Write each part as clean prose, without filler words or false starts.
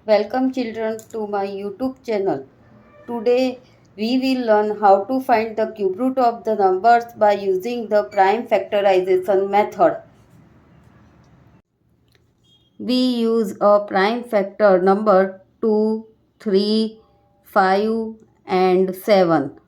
Welcome children to my YouTube channel. Today we will learn how to find the cube root of the numbers by using the prime factorization method. We use a prime factor number 2, 3, 5 and 7.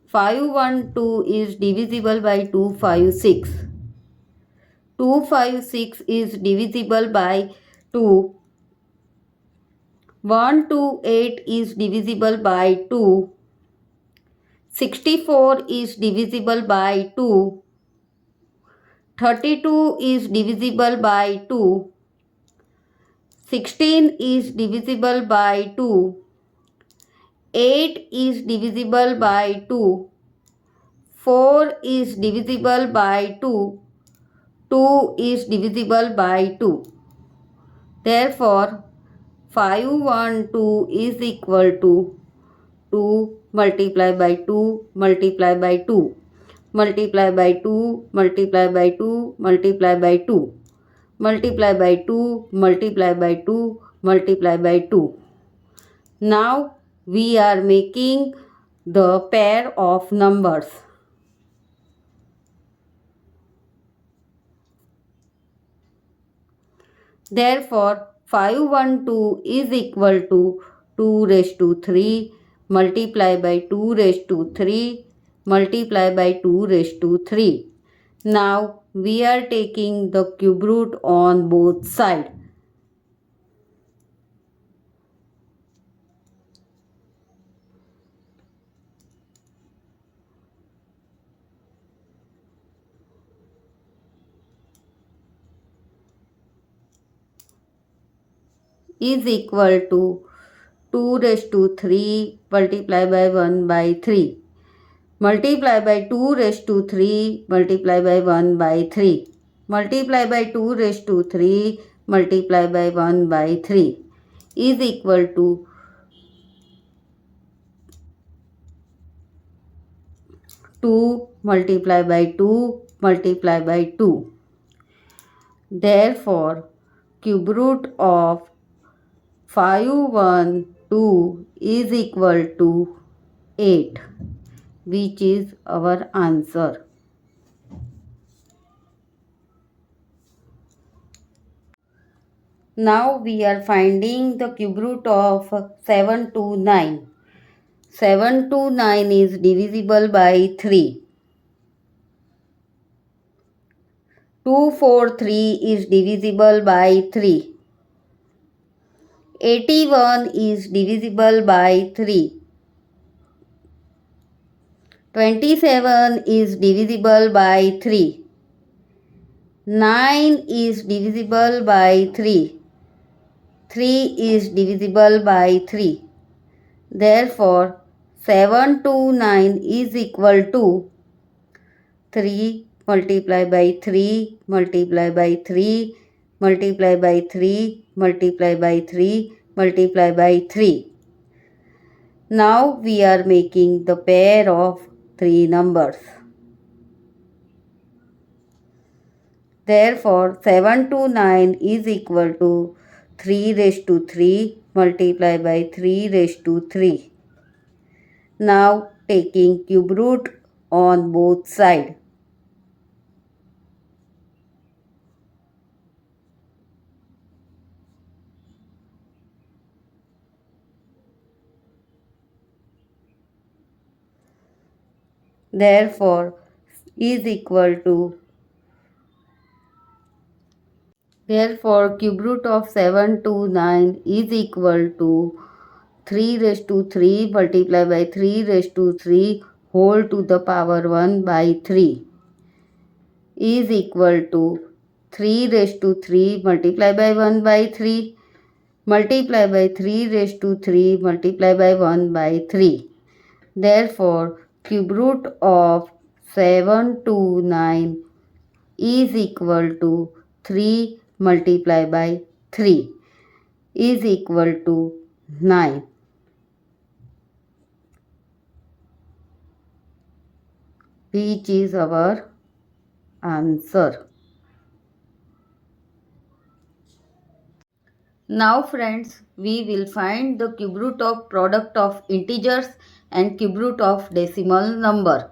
512 is divisible by 256. 256 is divisible by 2. 128 is divisible by 2. 64 is divisible by 2. 32 is divisible by 2. 16 is divisible by 2. 8 is divisible by 2. 4 is divisible by 2. 2 is divisible by 2. Therefore, 512 is equal to 2 multiplied by 2 multiplied by 2 multiply by 2 multiply by 2 multiply by 2 multiply by 2 multiply by 2 multiply by 2. Now we are making the pair of numbers. Therefore 512 is equal to 2 raised to 3 multiply by 2 raised to 3 multiply by 2 raised to 3. Now we are taking the cube root on both sides. Is equal to 2 raised to 3 multiplied by 1 by 3 multiply by 2 raised to 3 multiply by 1 by 3 multiply by 2 raised to 3 multiply by 1 by 3 is equal to 2 multiply by 2 multiply by 2. Therefore, cube root of 512 is equal to 8, which is our answer. Now we are finding the cube root of 729. 729 is divisible by 3. 243 is divisible by 3. 81 is divisible by 3. 27 is divisible by 3. 9 is divisible by 3. 3 is divisible by 3. Therefore, 729 is equal to 3 multiplied by 3 multiplied by 3 multiplied by 3 multiplied by 3 multiplied by 3. Now we are making the pair of three numbers. Therefore, 729 is equal to 3 raised to 3 multiplied by 3 raised to 3. Now taking cube root on both sides. Therefore, is equal to Therefore, cube root of 729 is equal to 3 raised to 3 multiplied by 3 raised to 3 whole to the power 1 by 3 is equal to 3 raised to 3 multiplied by 1 by 3 multiplied by 3 raised to 3 multiplied by 1 by 3. Therefore, cube root of 729 is equal to 3 multiplied by 3 is equal to 9, which is our answer. Now friends, we will find the cube root of product of integers and cube root of decimal number.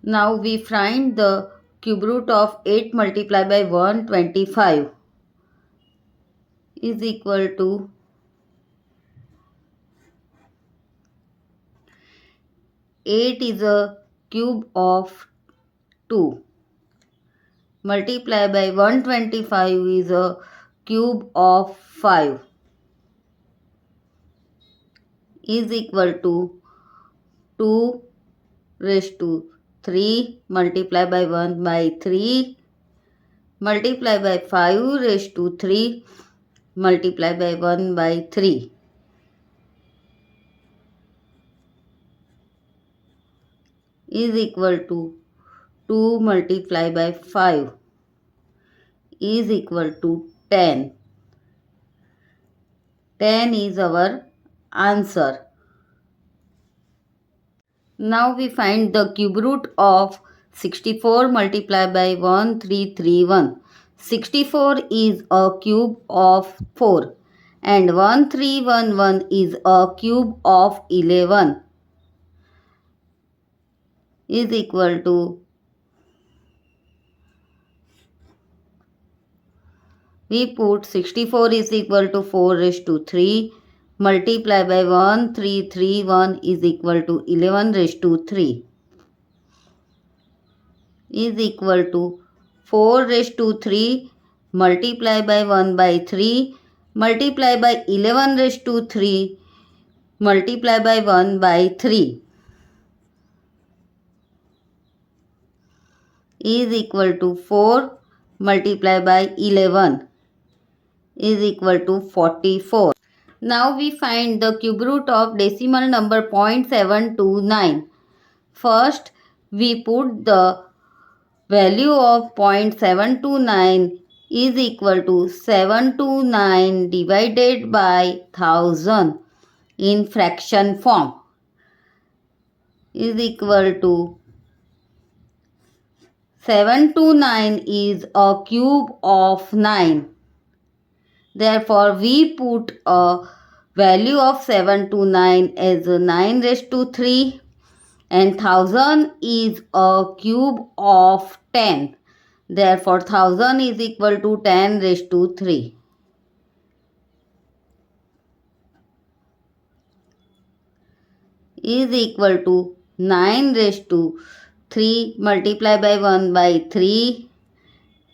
Now we find the cube root of 8 multiplied by 125 is equal to 8 is a cube of 2 multiplied by 125 is a cube of 5 is equal to 2 raised to 3 multiplied by 1 by 3 multiplied by 5 raised to 3 multiplied by 1 by 3 is equal to 2 multiplied by 5 is equal to 10. 10 is our answer. Now we find the cube root of 64 multiplied by 1331. 64 is a cube of 4 and 1311 is a cube of 11 is equal to, we put 64 is equal to 4 raised to 3 multiplied by 1331 is equal to 11 raised to 3 is equal to 4 raised to 3 multiplied by 1 by 3 multiplied by 11 raised to 3 multiplied by 1 by 3 is equal to 4 multiplied by 11 is equal to 44. Now we find the cube root of decimal number 0.729. First, we put the value of 0.729 is equal to 729 divided by 1000 in fraction form is equal to 729 is a cube of 9. Therefore, we put a value of 729 as 9 raised to 3 and 1000 is a cube of 10. Therefore, 1000 is equal to 10 raised to 3. Is equal to 9 raised to 3 multiplied by 1 by 3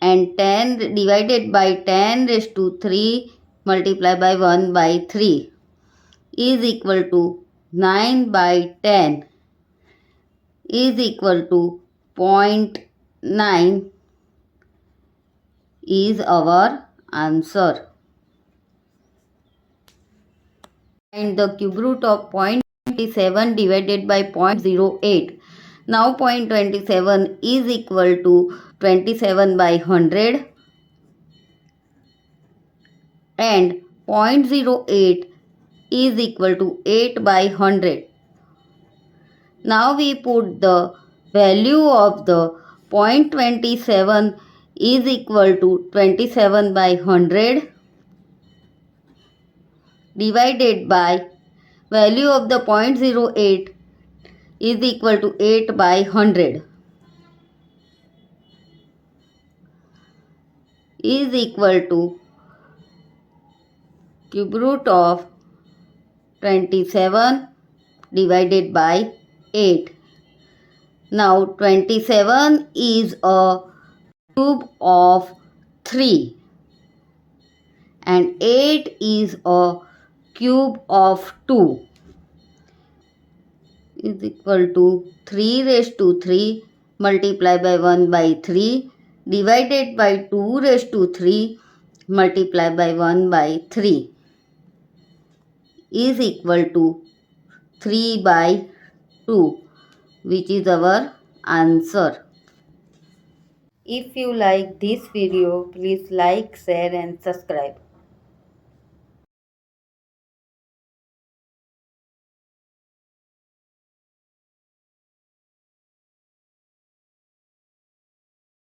and 10 divided by 10 raised to 3 multiplied by 1 by 3 is equal to 9 by 10 is equal to 0.9 is our answer. And the cube root of 0.27 divided by 0.08. Now 0.27 is equal to 27 by 100 and 0.08 is equal to 8 by 100. Now we put the value of the 0.27 is equal to 27 by 100 divided by value of the 0.08 is equal to 8 by 100 is equal to cube root of 27 divided by 8. Now 27 is a cube of 3 and 8 is a cube of 2 is equal to 3 raised to 3 multiplied by 1 by 3 divided by 2 raised to 3 multiplied by 1 by 3 is equal to 3 by 2, which is our answer. If you like this video, please like, share and subscribe.